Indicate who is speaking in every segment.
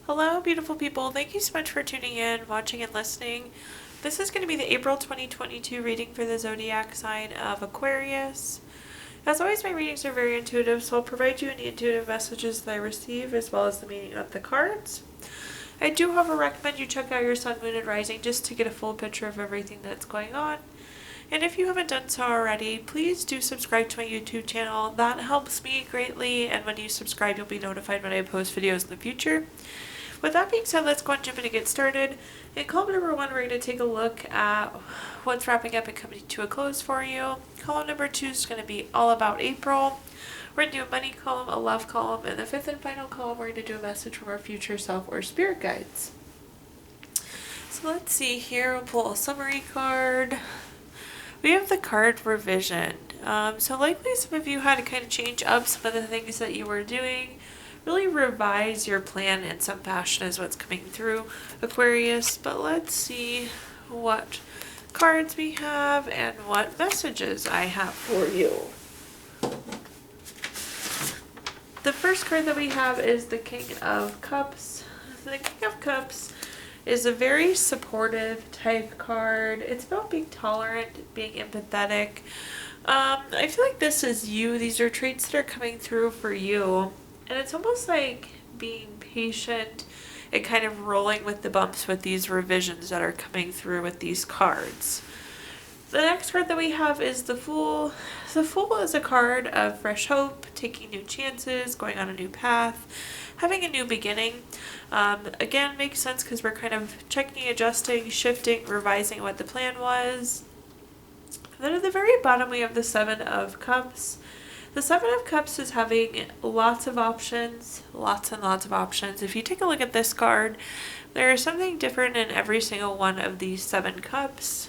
Speaker 1: Hello, beautiful people. Thank you so much for tuning in, watching, and listening. This is going to be the April 2022 reading for the zodiac sign of Aquarius. As always, my readings are very intuitive, so I'll provide you any intuitive messages that I receive, as well as the meaning of the cards. I do, however, recommend you check out your sun, moon, and rising just to get a full picture of everything that's going on. And if you haven't done so already, please do subscribe to my YouTube channel. That helps me greatly, and when you subscribe, you'll be notified when I post videos in the future. With that being said, let's go on jump in and get started. In column number 1, we're going to take a look at what's wrapping up and coming to a close for you. Column number 2 is going to be all about April. We're going to do a money column, a love column, and the 5th and final column, we're going to do a message from our future self or spirit guides. So let's see here. We'll pull a summary card. We have the card revision. So likely some of you had to kind of change up some of the things that you were doing. Really revise your plan in some fashion is what's coming through, Aquarius. But let's see what cards we have and what messages I have for you. The first card that we have is the King of Cups. The King of Cups is a very supportive type card. It's about being tolerant, being empathetic. I feel like this is you. These are traits that are coming through for you. And it's almost like being patient and kind of rolling with the bumps with these revisions that are coming through with these cards. The next card that we have is the Fool. The Fool is a card of fresh hope, taking new chances, going on a new path, having a new beginning. Again, makes sense because we're kind of checking, adjusting, shifting, revising what the plan was. And then at the very bottom we have the Seven of Cups. The Seven of Cups is having lots of options, lots and lots of options. If you take a look at this card, there is something different in every single one of these 7 cups.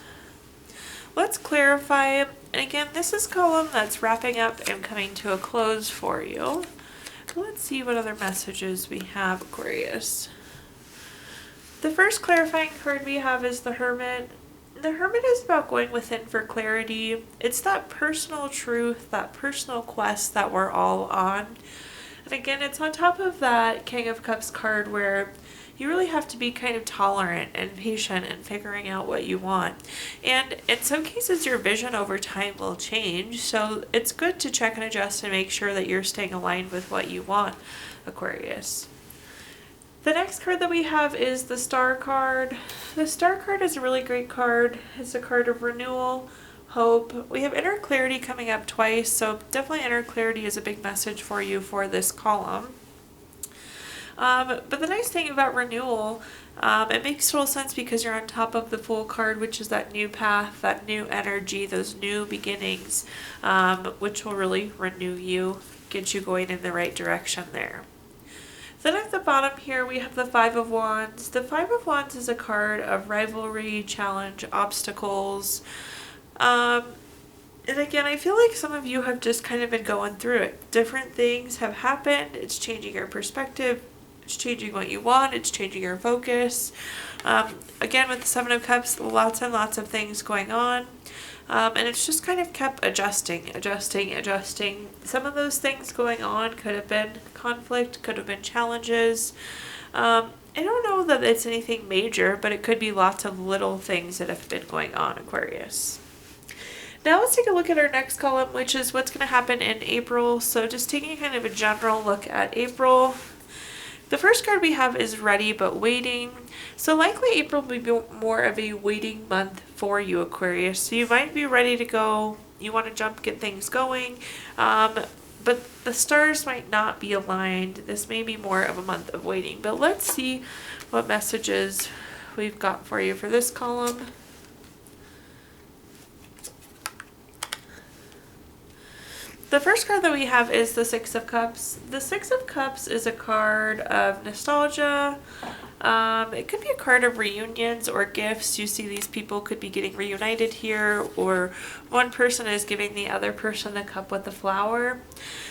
Speaker 1: Let's clarify, and again, this is column that's wrapping up and coming to a close for you. Let's see what other messages we have, Aquarius. The first clarifying card we have is the Hermit. The Hermit is about going within for clarity. It's that personal truth, that personal quest that we're all on. And again, it's on top of that King of Cups card where you really have to be kind of tolerant and patient in figuring out what you want. And in some cases, your vision over time will change. So it's good to check and adjust and make sure that you're staying aligned with what you want, Aquarius. The next card that we have is the Star card. The Star card is a really great card. It's a card of renewal, hope. We have inner clarity coming up twice, so definitely inner clarity is a big message for you for this column. But the nice thing about renewal, it makes total sense because you're on top of the Fool card, which is that new path, that new energy, those new beginnings, which will really renew you, get you going in the right direction there. Then at the bottom here, we have the Five of Wands. The Five of Wands is a card of rivalry, challenge, obstacles. And again, I feel like some of you have just kind of been going through it. Different things have happened. It's changing your perspective. It's changing what you want. It's changing your focus. Again, with the Seven of Cups, lots and lots of things going on. And it's just kind of kept adjusting. Some of those things going on could have been conflict, could have been challenges. I don't know that it's anything major, but it could be lots of little things that have been going on, Aquarius. Now let's take a look at our next column, which is what's going to happen in April. So just taking kind of a general look at April. The first card we have is Ready But Waiting. So likely April will be more of a waiting month for you, Aquarius. So you might be ready to go. You want to jump, get things going. But the stars might not be aligned. This may be more of a month of waiting. But let's see what messages we've got for you for this column. The first card that we have is the Six of Cups. The Six of Cups is a card of nostalgia. It could be a card of reunions or gifts. You see these people could be getting reunited here, or one person is giving the other person a cup with a flower.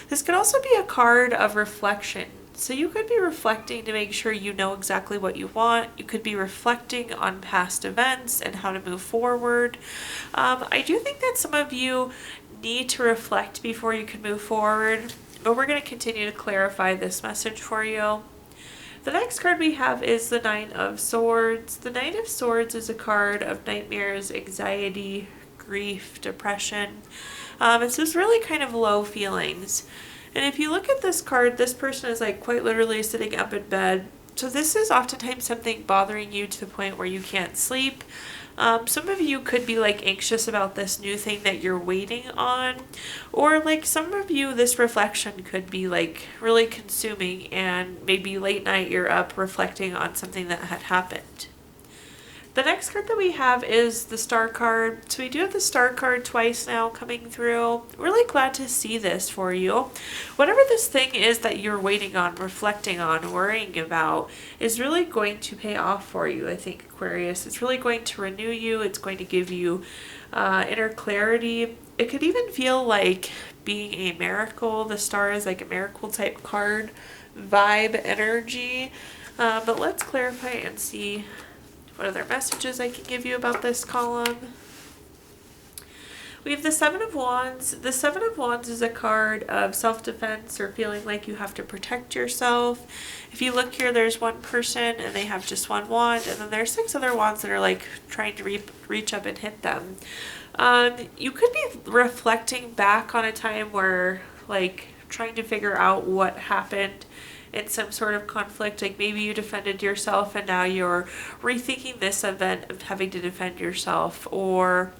Speaker 1: This could also be a card of reflection. So you could be reflecting to make sure you know exactly what you want. You could be reflecting on past events and how to move forward. I do think that some of you need to reflect before you can move forward, but we're going to continue to clarify this message for you. The next card we have is the Nine of Swords. The Nine of Swords is a card of nightmares, anxiety, grief, depression. It's just really kind of low feelings. And if you look at this card, this person is like quite literally sitting up in bed. So this is oftentimes something bothering you to the point where you can't sleep. Some of you could be like anxious about this new thing that you're waiting on, or like some of you, this reflection could be like really consuming, and maybe late night you're up reflecting on something that had happened. The next card that we have is the Star card. So we do have the Star card twice now coming through. Really glad to see this for you. Whatever this thing is that you're waiting on, reflecting on, worrying about is really going to pay off for you, I think, Aquarius. It's really going to renew you. It's going to give you inner clarity. It could even feel like being a miracle. The Star is like a miracle type card, vibe, energy. But let's clarify and see what other messages I can give you about this column. We have the Seven of Wands. The Seven of Wands is a card of self-defense or feeling like you have to protect yourself. If you look here, there's one person and they have just one wand, and then there's 6 other wands that are like trying to reach up and hit them. You could be reflecting back on a time where like trying to figure out what happened in some sort of conflict, like maybe you defended yourself and now you're rethinking this event of having to defend yourself, or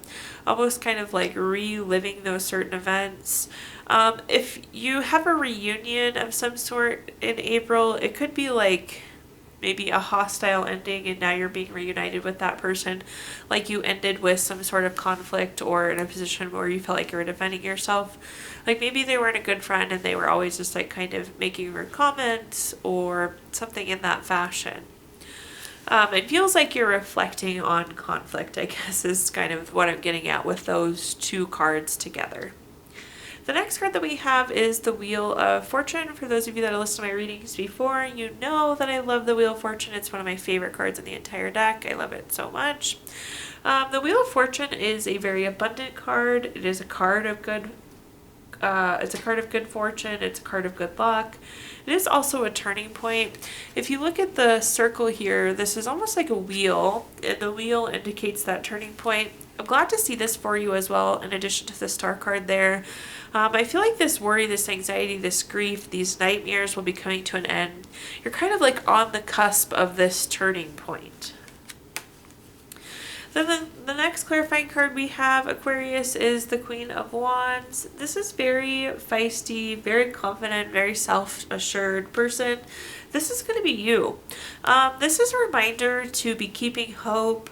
Speaker 1: almost kind of like reliving those certain events. If you have a reunion of some sort in April, it could be like maybe a hostile ending and now you're being reunited with that person, like you ended with some sort of conflict or in a position where you felt like you were defending yourself. Like maybe they weren't a good friend and they were always just like kind of making rude comments or something in that fashion. It feels like you're reflecting on conflict, I guess, is kind of what I'm getting at with those two cards together. The next card that we have is the Wheel of Fortune. For those of you that have listened to my readings before, you know that I love the Wheel of Fortune. It's one of my favorite cards in the entire deck. I love it so much. The Wheel of Fortune is a very abundant card. It is a card of good it's a card of good fortune. It's a card of good luck. It is also a turning point. If you look at the circle here, this is almost like a wheel, and the wheel indicates that turning point. I'm glad to see this for you as well, in addition to the Star card there. I feel like this worry, this anxiety, this grief, these nightmares will be coming to an end. You're kind of like on the cusp of this turning point. Then the next clarifying card we have, Aquarius, is the Queen of Wands. This is very feisty, very confident, very self-assured person. This is going to be you. This is a reminder to be keeping hope,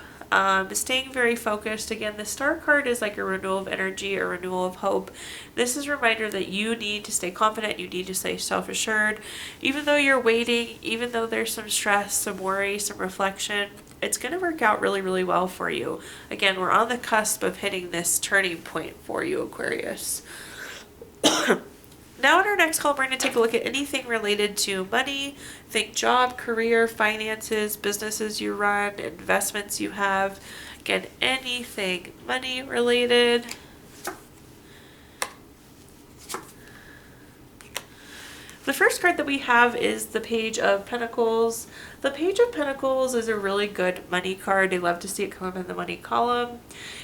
Speaker 1: staying very focused. Again, the Star card is like a renewal of energy, a renewal of hope. This is a reminder that you need to stay confident, you need to stay self-assured. Even though you're waiting, even though there's some stress, some worry, some reflection, it's going to work out really, really well for you. Again, we're on the cusp of hitting this turning point for you, Aquarius. Now in our next column, we're going to take a look at anything related to money. Think job, career, finances, businesses you run, investments you have. Again, anything money related. The first card that we have is the Page of Pentacles. The Page of Pentacles is a really good money card. I love to see it come up in the money column.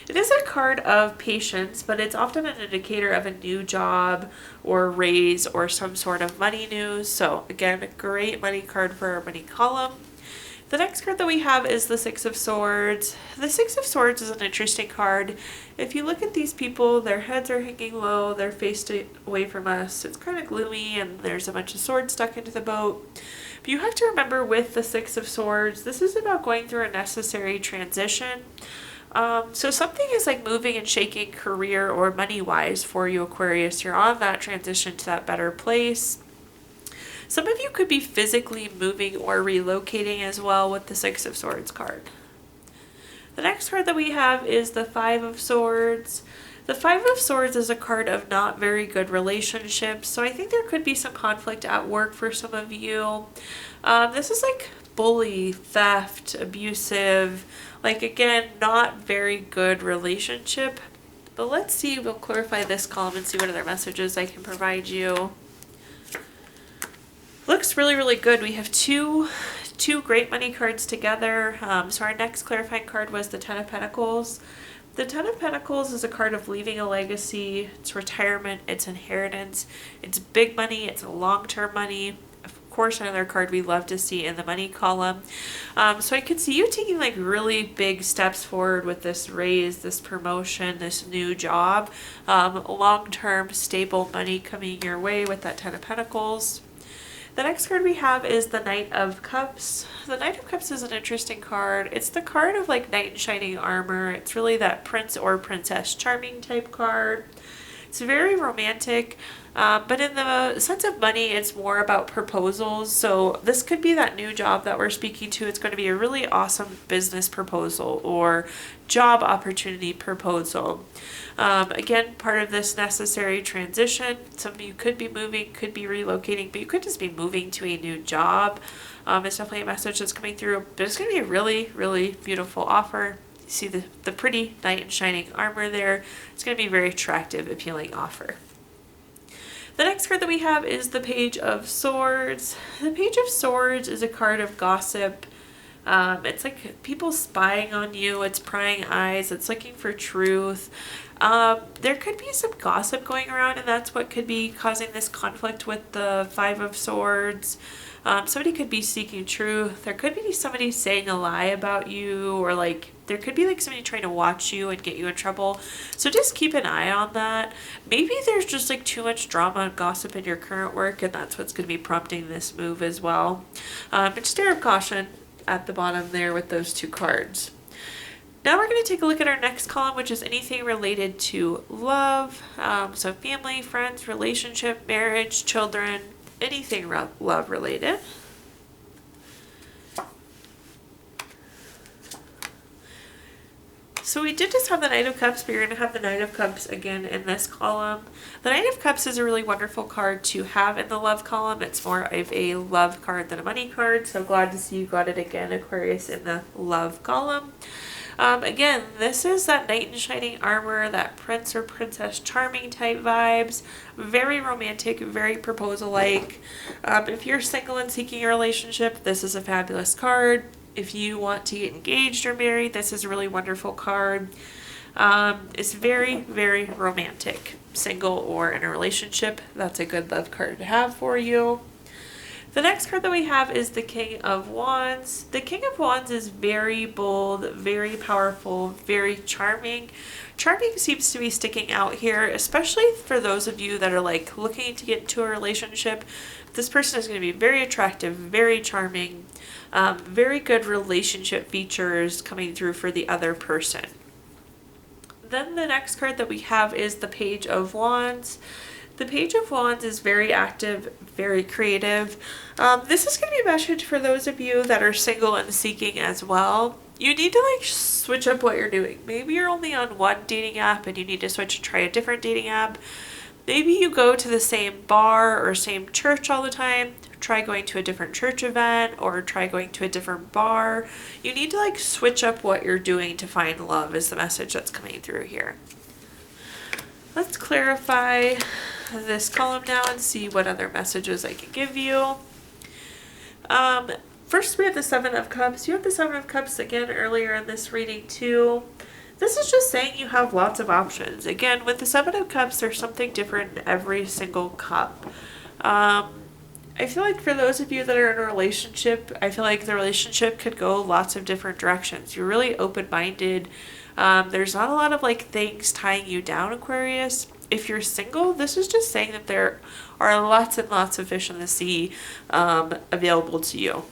Speaker 1: It is a card of patience, but it's often an indicator of a new job or raise or some sort of money news. So again, a great money card for our money column. The next card that we have is the Six of Swords. The Six of Swords is an interesting card. If you look at these people, their heads are hanging low, they're faced away from us. It's kind of gloomy and there's a bunch of swords stuck into the boat. But you have to remember with the Six of Swords, this is about going through a necessary transition. So something is like moving and shaking career or money-wise for you, Aquarius. You're on that transition to that better place. Some of you could be physically moving or relocating as well with the Six of Swords card. The next card that we have is the Five of Swords. The Five of Swords is a card of not very good relationships, so I think there could be some conflict at work for some of you. This is like bully, theft, abusive, like again, not very good relationship. But let's see, we'll clarify this column and see what other messages I can provide you. Looks really, really good. We have two great money cards together. So our next clarifying card was the Ten of Pentacles. The Ten of Pentacles is a card of leaving a legacy. It's retirement. It's inheritance. It's big money. It's long-term money. Of course, another card we love to see in the money column. So I could see you taking like really big steps forward with this raise, this promotion, this new job. Long-term stable money coming your way with that Ten of Pentacles. The next card we have is the Knight of Cups. The Knight of Cups is an interesting card. It's the card of like knight in shining armor. It's really that prince or princess charming type card. It's very romantic, but in the sense of money, it's more about proposals. So this could be that new job that we're speaking to. It's going to be a really awesome business proposal or job opportunity proposal. Again, part of this necessary transition. Some of you could be moving, could be relocating, but you could just be moving to a new job. It's definitely a message that's coming through, but it's going to be a really, really beautiful offer. See the pretty knight in shining armor there. It's going to be a very attractive, appealing offer. The next card that we have is the Page of Swords. The Page of Swords is a card of gossip. It's like people spying on you. It's prying eyes. It's looking for truth. There could be some gossip going around, and that's what could be causing this conflict with the Five of Swords. Somebody could be seeking truth. There could be somebody saying a lie about you, or like there could be like somebody trying to watch you and get you in trouble. So just keep an eye on that. Maybe there's just like too much drama and gossip in your current work, and that's what's going to be prompting this move as well. But just air of caution at the bottom there with those two cards. Now we're going to take a look at our next column, which is anything related to love. So family, friends, relationship, marriage, children, anything love related. So we did just have the Knight of Cups, but you're going to have the Knight of Cups again in this column. The Knight of Cups is a really wonderful card to have in the love column. It's more of a love card than a money card, so glad to see you got it again, Aquarius, in the love column. Again, this is that knight in shining armor, that prince or princess charming type vibes. Very romantic, very proposal-like. If you're single and seeking a relationship, this is a fabulous card. If you want to get engaged or married, this is a really wonderful card. It's very, very romantic. Single or in a relationship, that's a good love card to have for you. The next card that we have is the King of Wands. The King of Wands is very bold, very powerful, very charming. Charming seems to be sticking out here, especially for those of you that are like looking to get into a relationship. This person is going to be very attractive, very charming, very good relationship features coming through for the other person. Then the next card that we have is the Page of Wands. The Page of Wands is very active, very creative. This is going to be a message for those of you that are single and seeking as well. You need to like switch up what you're doing. Maybe you're only on one dating app and you need to switch and try a different dating app. Maybe you go to the same bar or same church all the time. Try going to a different church event or try going to a different bar. You need to like switch up what you're doing to find love is the message that's coming through here. Let's clarify this column now and see what other messages I can give you. First we have the Seven of Cups. You have the Seven of Cups again earlier in this reading too. This is just saying you have lots of options. Again, with the Seven of Cups, there's something different in every single cup. I feel like for those of you that are in a relationship, I feel like the relationship could go lots of different directions. You're really open-minded. There's not a lot of like things tying you down, Aquarius. If you're single, this is just saying that there are lots and lots of fish in the sea available to you.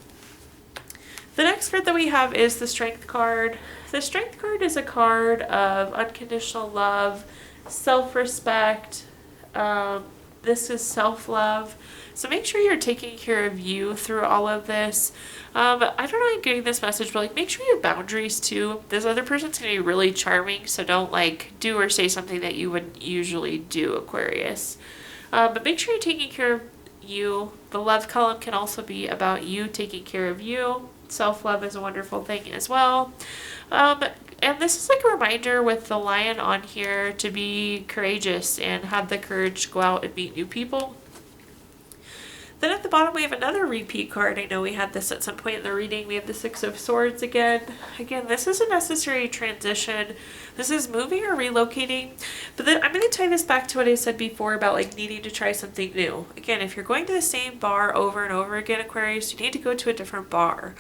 Speaker 1: The next card that we have is the Strength card. The Strength card is a card of unconditional love, self-respect. This is self-love. So make sure you're taking care of you through all of this. I don't know I'm getting this message, but like make sure your boundaries too. This other person's going to be really charming, so don't like do or say something that you wouldn't usually do, Aquarius. But make sure you're taking care of you. The love column can also be about you taking care of you. Self-love is a wonderful thing as well. And this is like a reminder with the lion on here to be courageous and have the courage to go out and meet new people. Then at the bottom we have another repeat card. I know we had this at some point in the reading. We have the Six of Swords again. Again, this is a necessary transition. This is moving or relocating. But then I'm going to tie this back to what I said before about like needing to try something new. Again, if you're going to the same bar over and over again, Aquarius, you need to go to a different bar.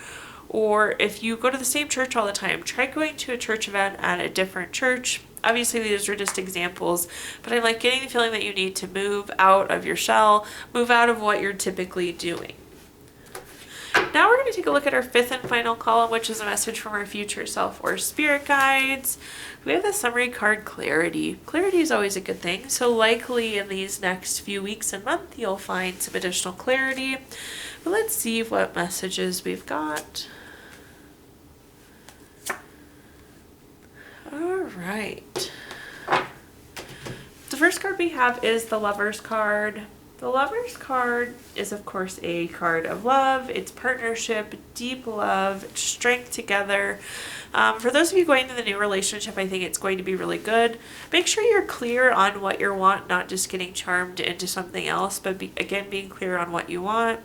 Speaker 1: Or if you go to the same church all the time, try going to a church event at a different church. Obviously, these are just examples, but I'm like getting the feeling that you need to move out of your shell, move out of what you're typically doing. Now we're going to take a look at our fifth and final column, which is a message from our future self or spirit guides. We have the summary card, Clarity. Clarity is always a good thing, so likely in these next few weeks and month, you'll find some additional clarity. But let's see what messages we've got. All right. The first card we have is the Lover's card. The Lover's card is, of course, a card of love. It's partnership, deep love, strength together. For those of you going into the new relationship, I think it's going to be really good. Make sure you're clear on what you want, not just getting charmed into something else, but again, being clear on what you want.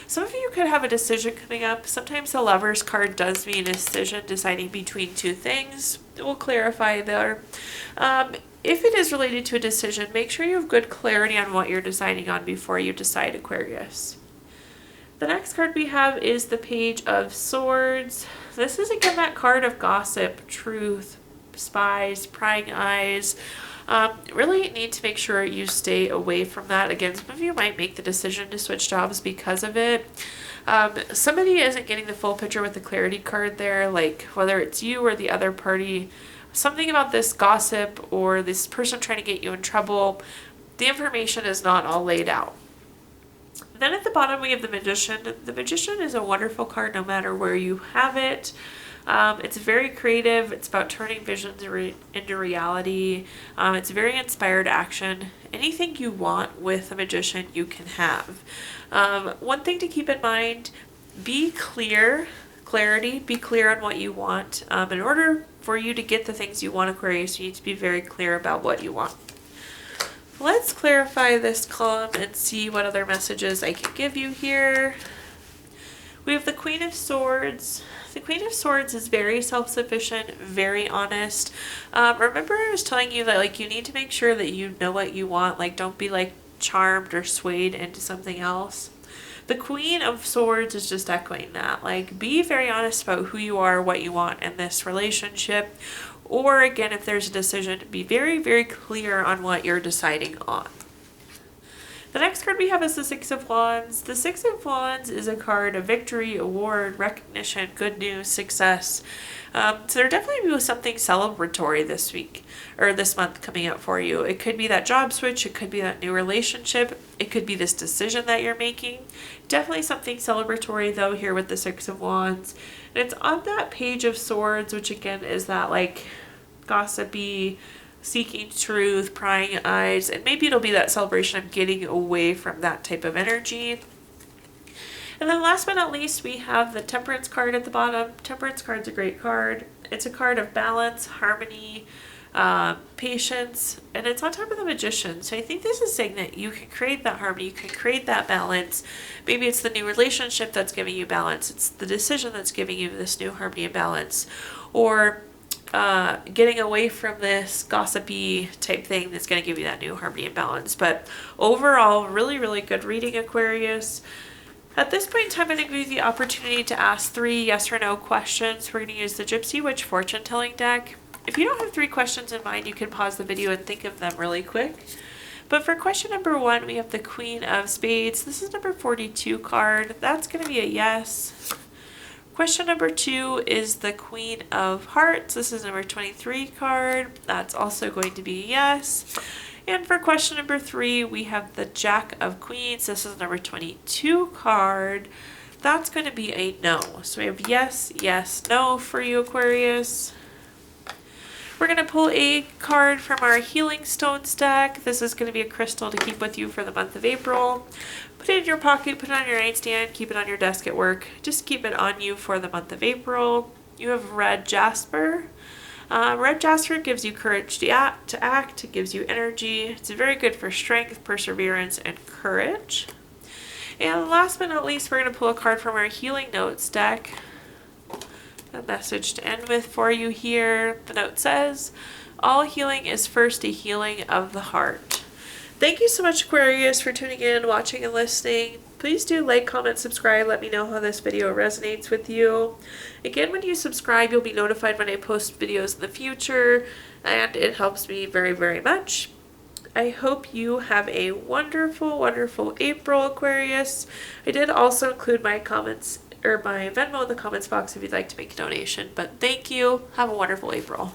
Speaker 1: Some of you could have a decision coming up. Sometimes the Lover's card does mean a decision, deciding between two things. We'll clarify there. If it is related to a decision, make sure you have good clarity on what you're deciding on before you decide, Aquarius. The next card we have is the Page of Swords. This is again that card of gossip, truth, spies, prying eyes. Really need to make sure you stay away from that. Again, some of you might make the decision to switch jobs because of it. Somebody isn't getting the full picture with the clarity card there, like whether it's you or the other party. Something about this gossip or this person trying to get you in trouble, the information is not all laid out. Then at the bottom we have the Magician. The Magician is a wonderful card no matter where you have it. It's very creative. It's about turning visions into reality. It's very inspired action. Anything you want with a Magician, you can have. One thing to keep in mind, be clear. Clarity, be clear on what you want. In order for you to get the things you want, Aquarius, you need to be very clear about what you want. Let's clarify this column and see what other messages I can give you here. We have the Queen of Swords. The Queen of Swords is very self-sufficient, very honest. Remember I was telling you that like you need to make sure that you know what you want. Like don't be like charmed or swayed into something else. The Queen of Swords is just echoing that. Like be very honest about who you are, what you want in this relationship. Or again, if there's a decision, be very, very clear on what you're deciding on. The next card we have is the Six of Wands. The Six of Wands is a card of victory, award, recognition, good news, success. So there definitely be something celebratory this week or this month coming up for you. It could be that job switch. It could be that new relationship. It could be this decision that you're making. Definitely something celebratory though here with the Six of Wands. And it's on that Page of Swords, which again is that like gossipy, seeking truth, prying eyes, and maybe it'll be that celebration of getting away from that type of energy. And then last but not least, we have the Temperance card at the bottom. Temperance card's a great card. It's a card of balance, harmony, patience, and it's on top of the Magician. So I think this is saying that you can create that harmony, you can create that balance. Maybe it's the new relationship that's giving you balance. It's the decision that's giving you this new harmony and balance. Or getting away from this gossipy type thing that's going to give you that new harmony and balance. But overall, really, really good reading, Aquarius. At this point in time, I'm going to give you the opportunity to ask 3 yes or no questions. We're going to use the Gypsy Witch fortune telling deck. If you don't have 3 questions in mind, you can pause the video and think of them really quick. But for question number 1, we have the Queen of Spades. This is number 42 card. That's going to be a yes. Question number 2 is the Queen of Hearts. This is number 23 card. That's also going to be a yes. And for question number 3, we have the Jack of Queens. This is number 22 card. That's going to be a no. So we have yes, yes, no for you, Aquarius. We're going to pull a card from our Healing Stones deck. This is going to be a crystal to keep with you for the month of April. Put it in your pocket, put it on your nightstand, keep it on your desk at work. Just keep it on you for the month of April. You have Red Jasper. Red Jasper gives you courage to act, it gives you energy. It's very good for strength, perseverance, and courage. And last but not least, we're going to pull a card from our Healing Notes deck. A message to end with for you here. The note says, all healing is first a healing of the heart. Thank you so much, Aquarius, for tuning in, watching, and listening. Please do like, comment, subscribe. Let me know how this video resonates with you. Again, when you subscribe, you'll be notified when I post videos in the future, and it helps me very, very much. I hope you have a wonderful, wonderful April, Aquarius. I did also include my comments or my Venmo in the comments box if you'd like to make a donation. But thank you. Have a wonderful April.